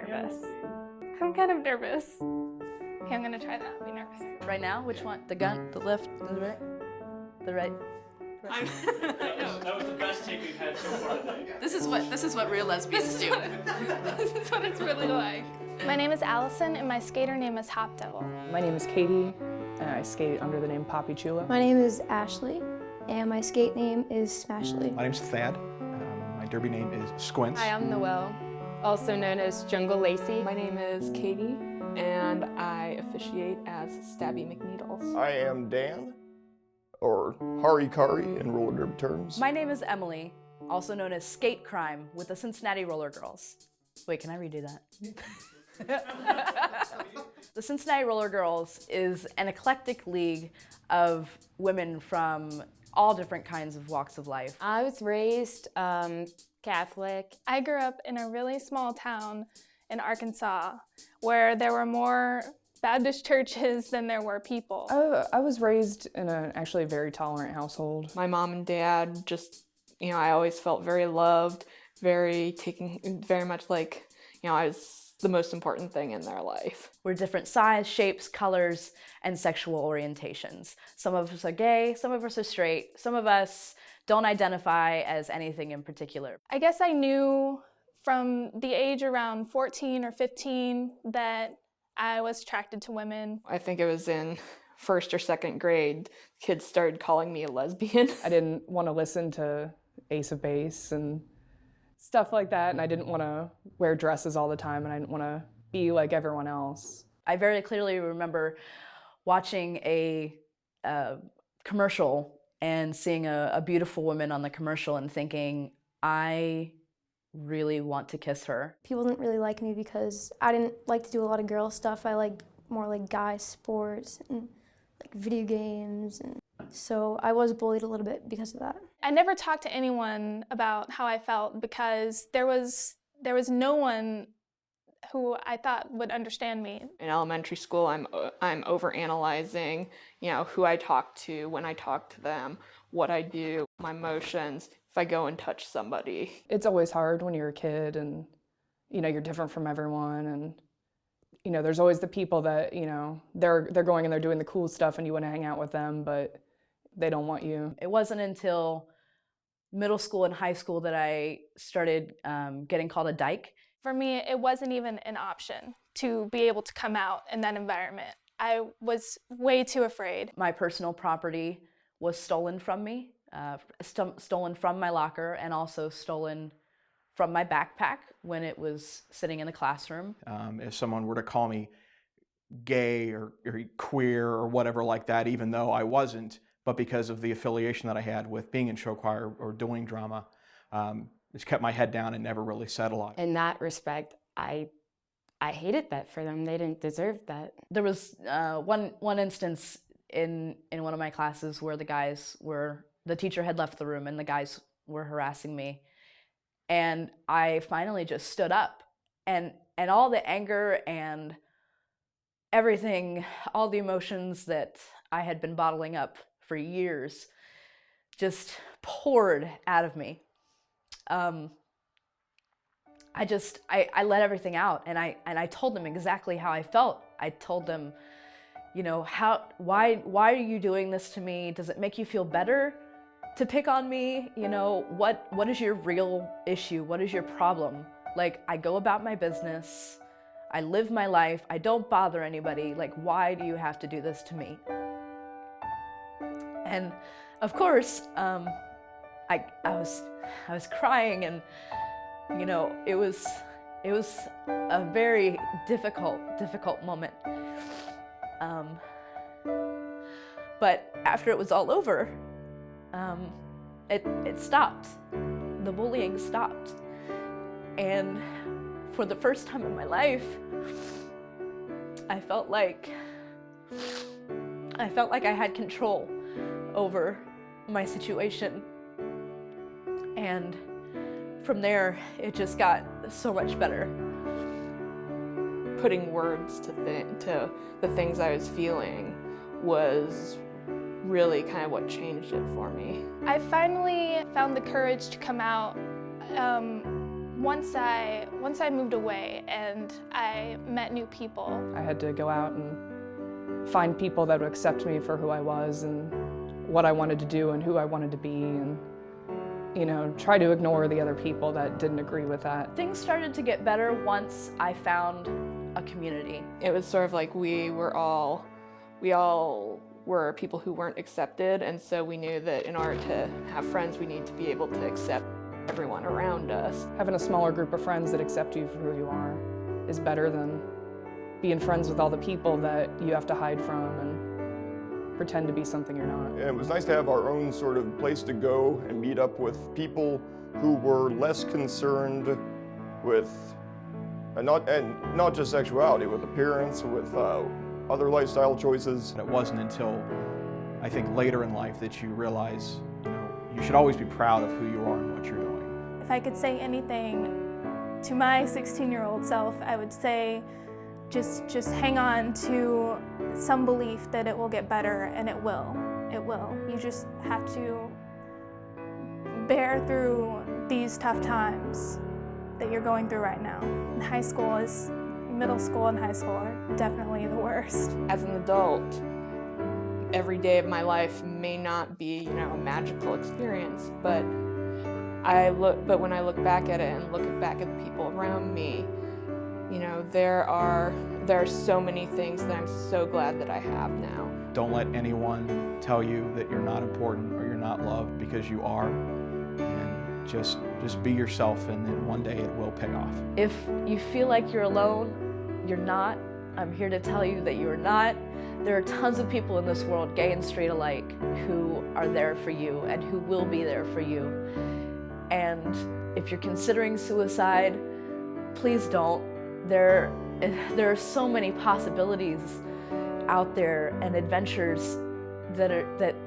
nervous. I'm kind of nervous. Okay, I'm gonna try that, be nervous. Right now? Which one? The gun, the left, the right? The right? That was the best take we've had so far today. This is what real lesbians do. This is what it's really like. My name is Allison, and my skater name is Hop Devil. My name is Katie, and I skate under the name Poppy Chula. My name is Ashley, and my skate name is Smashly. My name's Thad. My derby name is Squints. Hi, I'm Noelle, also known as Jungle Lacey. My name is Katie, and I officiate as Stabby McNeedles. I am Dan, or Harikari in roller derby terms. My name is Emily, also known as Sk8 Crime with the Cincinnati Rollergirls. Wait, can I redo that? The Cincinnati Rollergirls is an eclectic league of women from all different kinds of walks of life. I was raised Catholic. I grew up in a really small town in Arkansas where there were more Baptist churches than there were people. I was raised in an actually very tolerant household. My mom and dad just, I always felt very loved, very much like, I was the most important thing in their life. We're different size, shapes, colors, and sexual orientations. Some of us are gay, some of us are straight, some of us don't identify as anything in particular. I guess I knew from the age around 14 or 15 that I was attracted to women. I think it was in first or second grade, kids started calling me a lesbian. I didn't want to listen to Ace of Base and stuff like that, and I didn't want to wear dresses all the time, and I didn't want to be like everyone else. I very clearly remember watching a commercial and seeing a beautiful woman on the commercial and thinking, I really want to kiss her. People didn't really like me because I didn't like to do a lot of girl stuff. I like more like guy sports and like video games, and so I was bullied a little bit because of that. I never talked to anyone about how I felt because there was no one who I thought would understand me. In elementary school, I'm overanalyzing, who I talk to, when I talk to them, what I do, my emotions, if I go and touch somebody. It's always hard when you're a kid and, you're different from everyone, and, there's always the people that, they're going and they're doing the cool stuff and you want to hang out with them, but they don't want you. It wasn't until middle school and high school that I started getting called a dyke. For me, it wasn't even an option to be able to come out in that environment. I was way too afraid. My personal property was stolen from me, stolen from my locker, and also stolen from my backpack when it was sitting in the classroom. If someone were to call me gay or queer or whatever like that, even though I wasn't, but because of the affiliation that I had with being in show choir or doing drama, it's kept my head down and never really said a lot. In that respect, I hated that for them. They didn't deserve that. There was one instance in one of my classes where the teacher had left the room and the guys were harassing me. And I finally just stood up, and all the anger and everything, all the emotions that I had been bottling up for years just poured out of me. I let everything out, and I told them exactly how I felt. I told them, why are you doing this to me? Does it make you feel better to pick on me? What is your real issue? What is your problem? Like, I go about my business, I live my life, I don't bother anybody. Like, why do you have to do this to me? And of course, I was crying, and it was a very difficult moment. But after it was all over, it stopped. The bullying stopped, and for the first time in my life, I felt like I had control over my situation. And from there, it just got so much better. Putting words to the things I was feeling was really kind of what changed it for me. I finally found the courage to come out Once I moved away and I met new people. I had to go out and find people that would accept me for who I was and what I wanted to do and who I wanted to be, and you know, try to ignore the other people that didn't agree with that. Things started to get better once I found a community. It was sort of like we all were people who weren't accepted, and so we knew that in order to have friends, we need to be able to accept everyone around us. Having a smaller group of friends that accept you for who you are is better than being friends with all the people that you have to hide from and pretend to be something you're not. And it was nice to have our own sort of place to go and meet up with people who were less concerned with, and not just sexuality, with appearance, with other lifestyle choices. It wasn't until, I think, later in life that you realize, you know, you should always be proud of who you are and what you're doing. If I could say anything to my 16-year-old self, I would say just hang on to some belief that it will get better, and it will. It will. You just have to bear through these tough times that you're going through right now. Middle school and high school are definitely the worst. As an adult, every day of my life may not be, you know, a magical experience, but when I look back at it and look back at the people around me, you know, there are so many things that I'm so glad that I have now. Don't let anyone tell you that you're not important or you're not loved, because you are. And just be yourself, and then one day it will pay off. If you feel like you're alone, you're not. I'm here to tell you that you're not. There are tons of people in this world, gay and straight alike, who are there for you and who will be there for you. And if you're considering suicide, please don't. There are so many possibilities out there and adventures that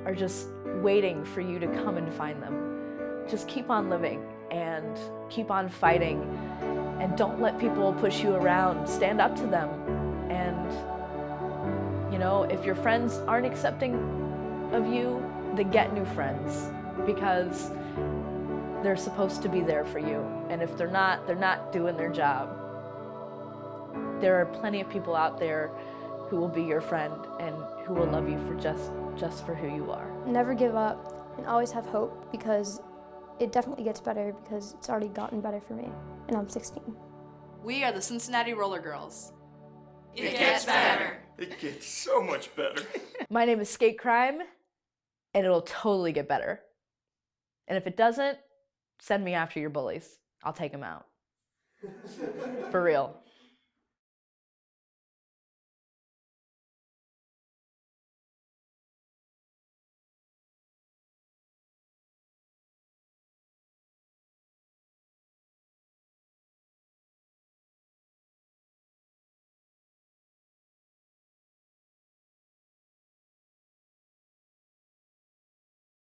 are just waiting for you to come and find them. Just keep on living and keep on fighting, and don't let people push you around. Stand up to them. And you know, if your friends aren't accepting of you, then get new friends, because they're supposed to be there for you. And if they're not doing their job. There are plenty of people out there who will be your friend and who will love you for just for who you are. Never give up and always have hope, because it definitely gets better, because it's already gotten better for me, and I'm 16. We are the Cincinnati Rollergirls. It gets better. It gets so much better. My name is Sk8 Crime, and it'll totally get better. And if it doesn't, send me after your bullies. I'll take them out. For real.